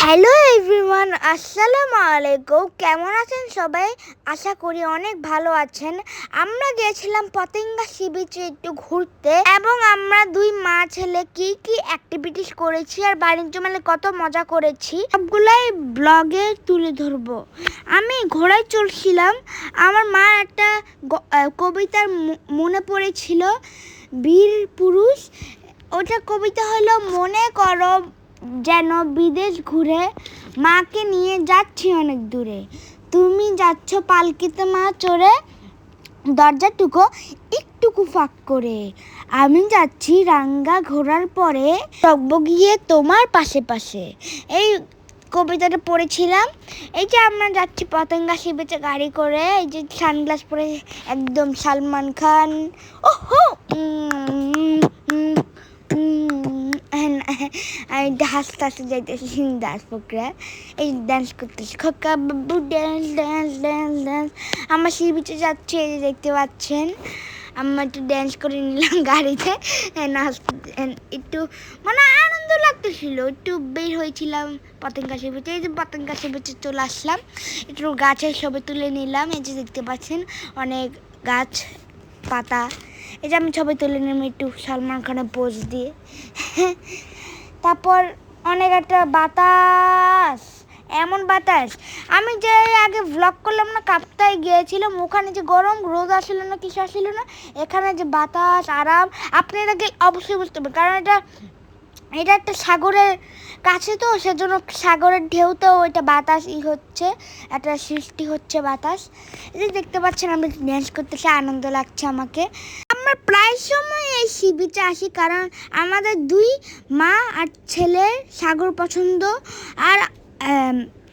Hello everyone, আসসালামু আলাইকুম। কেমন আছেন সবাই? আশা করি অনেক ভালো আছেন। আমরা গিয়েছিলাম পতেঙ্গা সি বিচে একটু ঘুরতে, এবং আমরা দুই মা ছেলে কি কি অ্যাক্টিভিটিস করেছি আর বাণিজ্য মেলায় কত মজা করেছি সবগুলাই ব্লগে তুলে ধরবো। আমি ঘোড়ায় চড়ছিলাম। আমার মা একটা কবিতার মনে পড়েছিল, বীর পুরুষ। ওটা কবিতা হলো, মনে করো যেন বিদেশ ঘুরে মাকে নিয়ে যাচ্ছি অনেক দূরে, তুমি যাচ্ছ পালকিতে মা চড়ে, দরজাটুকু একটুকু ফাঁক করে, আমি যাচ্ছি রাঙ্গা ঘোড়ার পরে, টকবগিয়ে তোমার পাশে পাশে। এই কবিতাটা পড়েছিলাম। এই যে আমরা যাচ্ছি পতেঙ্গা সি বিচে গাড়ি করে, এই যে সানগ্লাস পরে একদম সালমান খান, ওহো আমি হাসতে হাসতে যাইতেছি, ডান্স প্রোগ্রাম, এই ডান্স করতেছি, খোকা বাবু ড্যান্স ড্যান্স ড্যান্স ড্যান্স। আমার সি বিচে যাচ্ছে, এই যে দেখতে পাচ্ছেন। আমরা একটু ড্যান্স করে নিলাম গাড়িতে, একটু মানে আনন্দ লাগতেছিল। একটু বের হয়েছিলাম পতেঙ্গা সি বিচে। এই যে পতেঙ্গা সি বিচে চলে আসলাম, একটু গাছের ছবি তুলে নিলাম। এই যে দেখতে পাচ্ছেন অনেক গাছ পাতা। এই যে আমি ছবি তুলে নিলাম একটু সালমান খানের পোজ দিয়ে। তারপর অনেক একটা বাতাস, এমন বাতাস, আমি যে আগে ভ্লগ করলাম না, কাপ্তায় গিয়েছিলাম, ওখানে যে গরম রোদ আসছিল না, কিছু আসছিল না, এখানে যে বাতাস আরাম, আপনারা অবশ্যই বুঝতে পারবেন, কারণ এটা একটা সাগরের কাছে, তো সেজন্য সাগরের ঢেউতেও এটা বাতাস হচ্ছে, একটা সৃষ্টি হচ্ছে বাতাস। এই যে দেখতে পাচ্ছেন আমি ড্যান্স করতেছি, আনন্দ লাগছে আমাকে। আমরা প্রায় সময় এই সি বিচে আসি, কারণ আমাদের দুই মা আর ছেলের সাগর পছন্দ। আর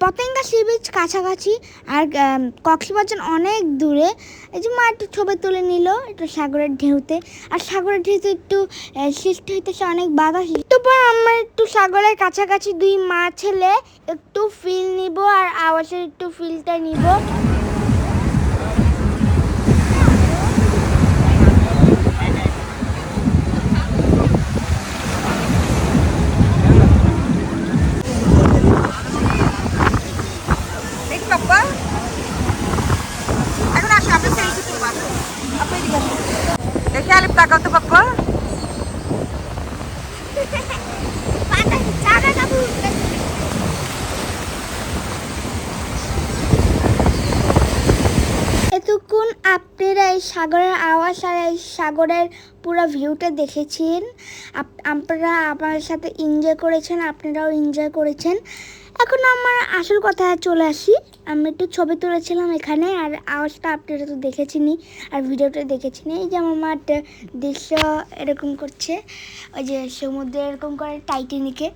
পতেঙ্গা সি বিচ কাছাকাছি, আর কক্সবাজার অনেক দূরে। এই যে মা একটু ছবি তুলে নিল একটু সাগরের ঢেউতে, আর সাগরের ঢেউতে একটু সৃষ্টি হইতেছে অনেক বাতাস। তারপর আমরা একটু সাগরের কাছাকাছি দুই মা ছেলে একটু ফিল নিব, আর আওয়াজের একটু ফিলটা নিব। দেখে আলিপ তাকাও তো পাপ্পা। এতক্ষণ আপনারা এই সাগরের আওয়াজ আর এই সাগরের পুরো ভিউটা দেখেছেন। আপনারা আমার সাথে এনজয় করেছেন, আপনারাও এনজয় করেছেন। এখন আমার আসল কথায় চলে আসি। আমি একটু ছবি তুলেছিলাম এখানে, আর আওয়াজটা আপনারা তো দেখেছেনই, আর ভিডিওটা দেখেছেন। এই যে আমার মা দৃশ্য এরকম করছে, ওই যে সমুদ্রে এরকম করে টাইটানিকে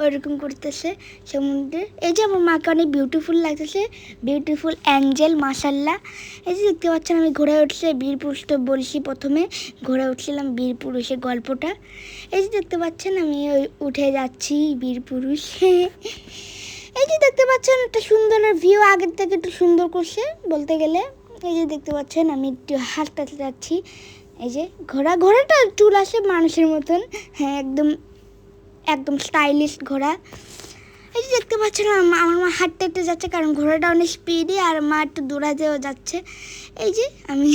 ওইরকম করতেছে সমুদ্রে। এই যে আমার মাকে অনেক বিউটিফুল লাগতেছে, বিউটিফুল অ্যাঞ্জেল মাশাল্লাহ। এই যে দেখতে পাচ্ছেন আমি ঘোড়ায় উঠছে, বীর পুরুষ তো বলছি প্রথমে, ঘোড়ায় উঠছিলাম বীর পুরুষের গল্পটা। এই যে দেখতে পাচ্ছেন আমি উঠে যাচ্ছি বীর পুরুষ। এই যে দেখতে পাচ্ছেন একটা সুন্দর ভিউ, আগের থেকে একটু সুন্দর করছে বলতে গেলে। এই যে দেখতে পাচ্ছেন আমি একটু হাঁটতে যাচ্ছি। এই যে ঘোড়াটা চুল আসে মানুষের মতন, হ্যাঁ একদম একদম স্টাইলিশ ঘোড়া। এই যে দেখতে পাচ্ছেন আমার মা হাঁটতে হাঁটতে যাচ্ছে, কারণ ঘোড়াটা অনেক স্পিডে, আর মা একটু দৌড়াতেও যাচ্ছে। এই যে আমি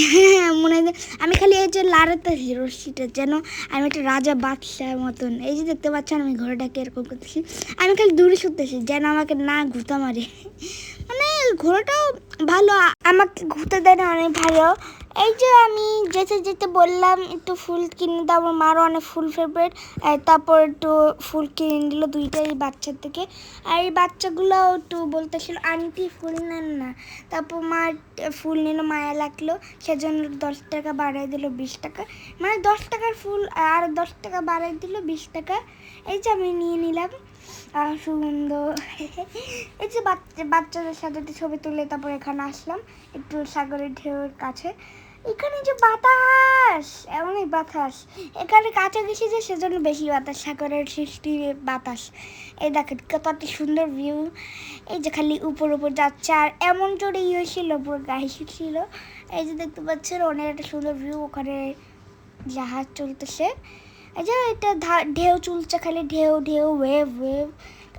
মনে হয় আমি খালি এই যে লাড়াতেছি রশ্মিটা, যেন আমি একটা রাজা বাদশাহ মতন। এই যে দেখতে পাচ্ছেন আমি ঘোড়াটাকে এরকম করতেছি, আমি খালি দূরে শুতেছি যেন আমাকে না ঘুতা মারে। মানে ঘোড়াটাও ভালো, আমাকে ঘুরতে দেয় না, অনেক ভালো। এই যে আমি যেতে যেতে বললাম একটু ফুল কিনে দাও, আমার মারও অনেক ফুল ফেভারিট। তারপর একটু ফুল কিনে দিল দুইটাই বাচ্চার থেকে, আর এই বাচ্চাগুলো একটু বলতেছিল আন্টি ফুল নেন না। তারপর মা ফুল নিল, মায়া লাগলো, সেজন্য 10 টাকা বাড়াই দিল 20 টাকা, মানে 10 টাকার ফুল আর 10 টাকা বাড়াই দিল 20 টাকা। এই যে আমি নিয়ে নিলাম সুন্দর। এই যে বাচ্চাদের সাথে একটু ছবি তুলে তারপর এখানে আসলাম একটু সাগরের ঢেউয়ের কাছে। এখানে যে বাতাস, অনেক বাতাস, এখানে কাছে গেছি যে সেজন্য বেশি বাতাস, সাগরের সৃষ্টি বাতাস। এই দেখেন কত সুন্দর ভিউ। এই যে খালি উপর উপর যাচ্ছে, আর এমন জোরে হয়েছিল পুরো গায়ে ছিল। এই যে দেখতে পাচ্ছেন অনেক একটা সুন্দর ভিউ, ওখানে জাহাজ চলতেছে। এই যে এটা ঢেউ চলছে, খালি ঢেউ ঢেউ ওয়েভ ওয়েভ,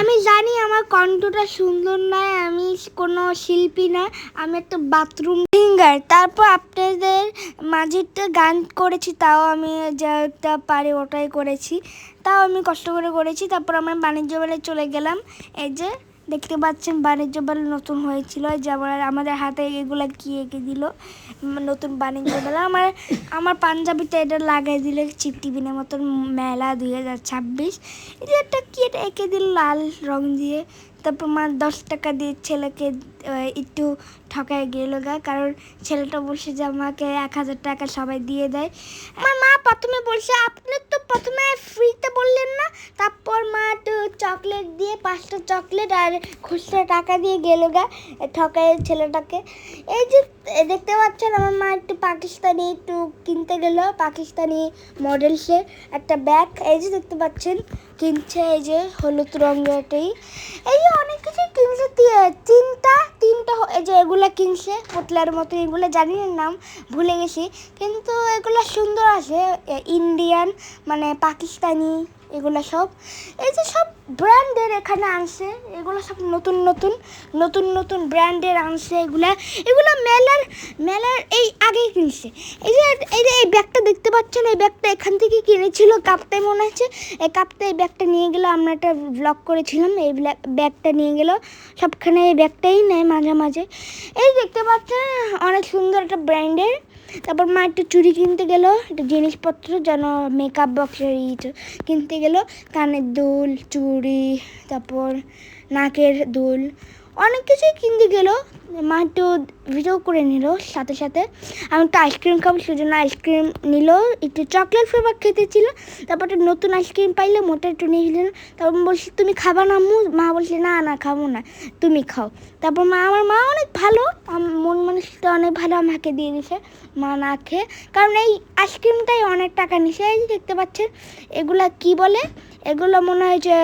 আমি জানি আমার কণ্ঠটা সুন্দর নয়, আমি কোনো শিল্পী না, আমি একটা বাথরুম সিঙ্গার। তারপর আপনাদের মাঝে একটা গান করেছি, তাও আমি যেটা পারি ওটাই করেছি, তাও আমি কষ্ট করে করেছি। তারপর আমরা বাণিজ্য মেলায় চলে গেলাম। এই যে দেখতে পাচ্ছেন বাণিজ্য মেলা নতুন হয়েছিল, যেমন আমাদের হাতে এগুলা কি এঁকে দিল নতুন বাণিজ্য মেলা। আমার পাঞ্জাবিটা এটা লাগাই দিলে চিপটিবিনের মতন মেলা 2026। এটা একটা কি এটা এঁকে দিল লাল রং দিয়ে। তারপর মা 10 টাকা দিয়ে ছেলেকে একটু ঠকায় গেল গা, কারণ ছেলেটা বলছে যে আমাকে 1000 টাকা সবাই দিয়ে দেয়। আমার মা প্রথমে বলছে আপনি তো প্রথমে ফ্রিতে বললেন না, তারপর মা তো চকলেট দিয়ে 5টা চকলেট আর খুচরা টাকা দিয়ে গেল গা ঠকায় ছেলেটাকে। এই যে দেখতে পাচ্ছেন আমার মা একটু পাকিস্তানি একটু কিনতে গেল, পাকিস্তানি মডেলসে একটা ব্যাগ এই যে দেখতে পাচ্ছেন কিনছে, এই যে হলুদ রঙেরটাই। এই যে অনেক কিছু কিনছে, তিনটা এই যে এগুলো কিনছে পোটলার মতো, এগুলো জানি না নাম ভুলে গেছি, কিন্তু এগুলো সুন্দর আছে, ইন্ডিয়ান মানে পাকিস্তানি এগুলো সব। এই যে সব ব্র্যান্ডের এখানে আনছে, এগুলো সব নতুন ব্র্যান্ডের আনছে। এগুলো মেলার এই আগেই কিনছে। এই ব্যাগটা দেখতে পাচ্ছেন, এই ব্যাগটা এখান থেকে কিনেছিল কাপ্তাই মনে আছে। এই কাপ্তাই এই ব্যাগটা নিয়ে গেল, আমরা একটা ব্লগ করেছিলাম, এই ব্যাগটা নিয়ে গেল সবখানে, এই ব্যাগটাই নেয় মাঝে মাঝে। এই দেখতে পাচ্ছেন অনেক সুন্দর একটা ব্র্যান্ডের। তারপর মা একটু চুড়ি কিনতে গেল, একটু জিনিসপত্র যেন মেকআপ বক্সের কিনতে গেল, কানের দুল, চুড়ি, তারপর নাকের দুল, অনেক কিছুই কিনতে গেল। মা একটু ভিডিও করে নিল, সাথে সাথে আমি একটু আইসক্রিম খাবো সেজন্য আইসক্রিম নিল, একটু চকলেট ফ্লেভার খেতে ছিল। তারপর একটা নতুন আইসক্রিম পাইলে মোটা একটু নিয়ে গেলেন। তারপর বলছি তুমি খাবা না আম্মু? মা বলছে না খাবো না, তুমি খাও। তারপর আমার মা অনেক ভালো, মন মানুষটা অনেক ভালো, আমাকে দিয়ে দিছে মা না খেয়ে, কারণ এই আইসক্রিমটাই অনেক টাকা নিছে। এই যে দেখতে পাচ্ছেন এগুলা কি বলে, এগুলো মনে হয় যে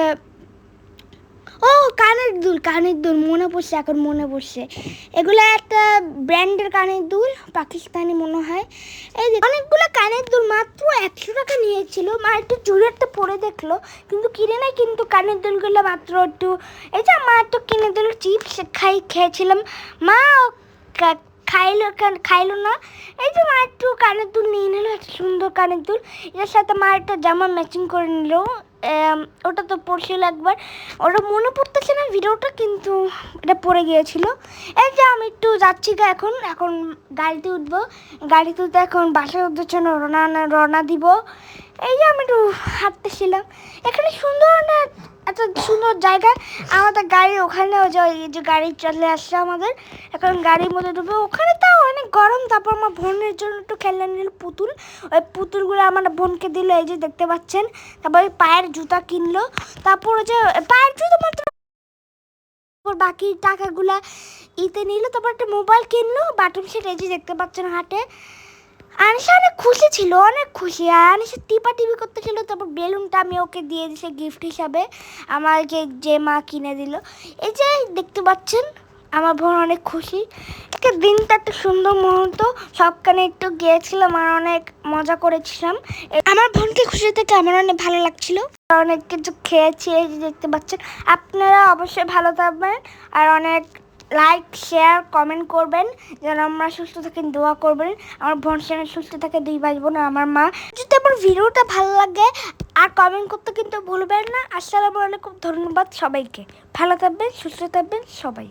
ও কানের দুল মনে পড়ছে। এগুলো একটা ব্র্যান্ডের কানের দুল, পাকিস্তানি মনে হয়। এই যে অনেকগুলো কানের দুল মাত্র 100 টাকা নিয়েছিল। মা একটু চুড়িটা পরে দেখলো, কিন্তু কিনে নাই, কিন্তু কানের দুলগুলো মাত্র একটু, এই যে মা একটু কিনে দিল। চিপস খেয়েছিলাম, মা খাইলো না। এই যে মা একটু কানের দুল নিয়ে নিল, একটা সুন্দর কানের দুল, এর সাথে মা একটা জামা ম্যাচিং করে নিল। ওটা তো পড়ছিল একবার, ওটা মনে পড়তেছে না ভিডিওটা, কিন্তু এটা পড়ে গিয়েছিল। এই যে আমি একটু যাচ্ছি এখন গাড়িতে উঠবো, গাড়িতে উঠতে এখন বাসার উদ্দেশ্যে রওনা দিব। এই যে আমি একটু হাঁটতেছিলাম, এখানে সুন্দর একটা সুন্দর জায়গা, আমাদের গাড়ি ওখানে এই যে গাড়ি চলে আসছে আমাদের, এখন গাড়ির মধ্যে ঢুকবো। ওখানে তাও অনেক গরম। তারপর আমার বোনের জন্য একটু খেলনা নিল, পুতুল, ওই পুতুলগুলো আমার বোনকে দিল, এই যে দেখতে পাচ্ছেন। তারপর পায়ের জুতা কিনলো, তারপর যে পায়ের জুতা মাত্র, বাকি টাকাগুলা ইতে নিল। তারপর একটা মোবাইল কিনলো, বাটন সেট, এই যে দেখতে পাচ্ছেন হাটে। আনিশা অনেক খুশি ছিল, অনেক খুশি, আনিশা টিপি করতেছিল। তারপর বেলুনটা আমি ওকে দিয়ে দিয়েছি গিফট হিসাবে, আমার যে মা কিনে দিল। এই যে দেখতে পাচ্ছেন আমার বোন অনেক খুশি। দিনটা একটা সুন্দর মুহূর্ত, সবখানে একটু গিয়েছিলাম আর অনেক মজা করেছিলাম। আমার বোনকে খুশি থেকে আমার অনেক ভালো লাগছিল, অনেক কিছু খেয়েছি। এই যে দেখতে পাচ্ছেন, আপনারা অবশ্যই ভালো থাকবেন আর অনেক লাইক শেয়ার কমেন্ট করবেন, যেন আমরা সুস্থ থাকেন, দোয়া করবেন। আমার বোন সেখানে সুস্থ থাকে, 2 ভাই বোন, আমার মা। যদি আমার ভিডিওটা ভালো লাগে আর কমেন্ট করতে কিন্তু ভুলবেন না। আসসালামু আলাইকুম, ধন্যবাদ সবাইকে, ভালো থাকবেন, সুস্থ থাকবেন সবাই।